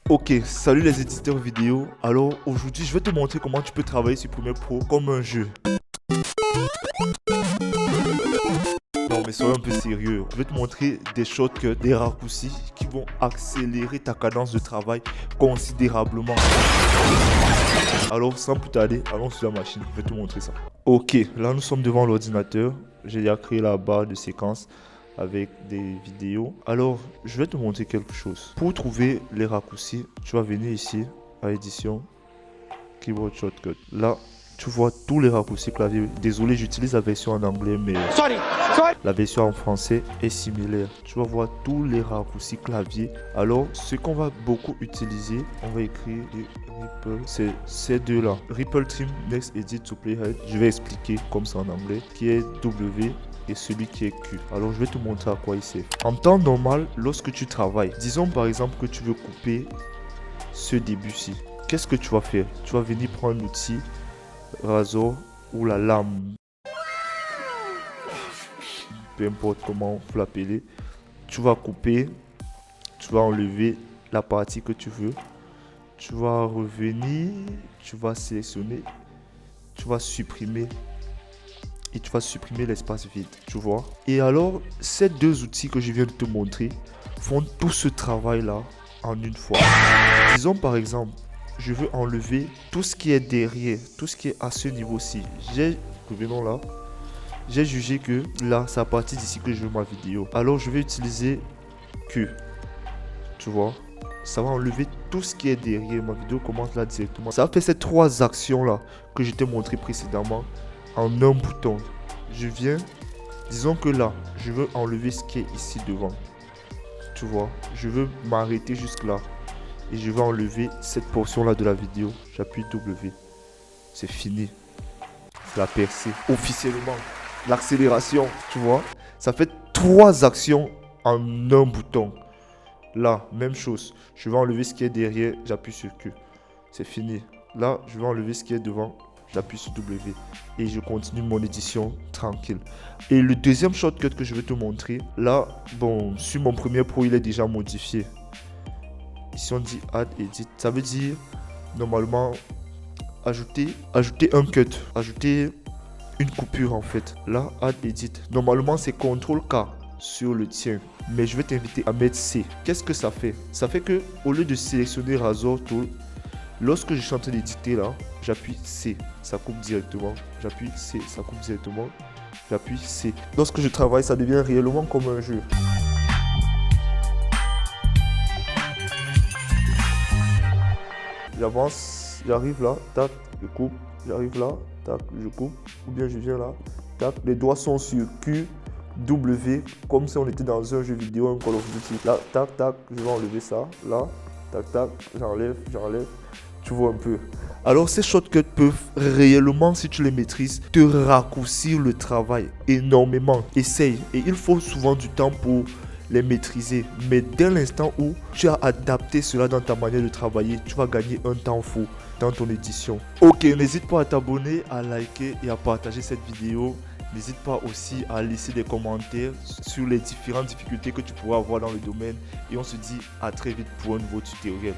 Ok, salut les éditeurs vidéo. Alors aujourd'hui, je vais te montrer comment tu peux travailler sur Premiere Pro comme un jeu. Non mais sois un peu sérieux. Je vais te montrer des shortcuts, des raccourcis qui vont accélérer ta cadence de travail considérablement. Alors sans plus tarder, allons sur la machine. Je vais te montrer ça. Ok, là nous sommes devant l'ordinateur. J'ai déjà créé la barre de séquence avec des vidéos. Alors, je vais te montrer quelque chose. Pour trouver les raccourcis, tu vas venir ici à édition, keyboard shortcut. Là, tu vois tous les raccourcis clavier. Désolé, j'utilise la version en anglais, mais la version en français est similaire. Tu vas voir tous les raccourcis clavier. Alors, ce qu'on va beaucoup utiliser, on va écrire Ripple, c'est ces deux-là. Ripple Trim Next Edit to Playhead. Je vais expliquer comme ça en anglais, qui est W et celui qui est Q. Alors je vais te montrer à quoi il sert. En temps normal, lorsque tu travailles, disons par exemple que tu veux couper ce début-ci. Qu'est-ce que tu vas faire? Tu vas venir prendre l'outil rasoir ou la lame. Peu importe comment vous l'appelez. Tu vas couper, tu vas enlever la partie que tu veux. Tu vas revenir, tu vas sélectionner, tu vas supprimer. Et tu vas supprimer l'espace vide, tu vois. Et alors, ces deux outils que je viens de te montrer font tout ce travail-là en une fois. Disons par exemple, je veux enlever tout ce qui est derrière, tout ce qui est à ce niveau-ci. Revenons là. J'ai jugé que là, c'est à partir d'ici que je veux ma vidéo. Alors, je vais utiliser Q. Tu vois. Ça va enlever tout ce qui est derrière. Ma vidéo commence là directement. Ça va faire ces trois actions-là que je t'ai montré précédemment en un bouton. Je viens, disons que là, je veux enlever ce qui est ici devant. Tu vois, je veux m'arrêter jusque là. Et je vais enlever cette portion-là de la vidéo. J'appuie W. C'est fini. La percée. Officiellement. L'accélération, tu vois. Ça fait trois actions en un bouton. Là, même chose. Je vais enlever ce qui est derrière. J'appuie sur Q. C'est fini. Là, je vais enlever ce qui est devant. J'appuie sur W et je continue mon édition tranquille. Et le deuxième shortcut que je vais te montrer, là, bon, sur mon Premiere Pro, il est déjà modifié. Ici, on dit Add Edit. Ça veut dire, normalement, ajouter un cut, ajouter une coupure en fait. Là, Add Edit. Normalement, c'est CTRL-K sur le tien. Mais je vais t'inviter à mettre C. Qu'est-ce que ça fait? Ça fait que au lieu de sélectionner Razor Tool, lorsque je suis en train d'éditer là, j'appuie C, ça coupe directement. J'appuie C, ça coupe directement. J'appuie C. Lorsque je travaille, ça devient réellement comme un jeu. J'avance, j'arrive là, tac, je coupe. J'arrive là, tac, je coupe. Ou bien je viens là, tac. Les doigts sont sur Q, W, comme si on était dans un jeu vidéo, un Call of Duty. Là, tac, tac, je vais enlever ça. Là, tac, tac, j'enlève. Tu vois un peu. Alors ces shortcuts peuvent réellement, si tu les maîtrises, te raccourcir le travail énormément. Essaye. Et il faut souvent du temps pour les maîtriser. Mais dès l'instant où tu as adapté cela dans ta manière de travailler, tu vas gagner un temps fou dans ton édition. Ok, n'hésite pas à t'abonner, à liker et à partager cette vidéo. N'hésite pas aussi à laisser des commentaires sur les différentes difficultés que tu pourras avoir dans le domaine. Et on se dit à très vite pour un nouveau tutoriel.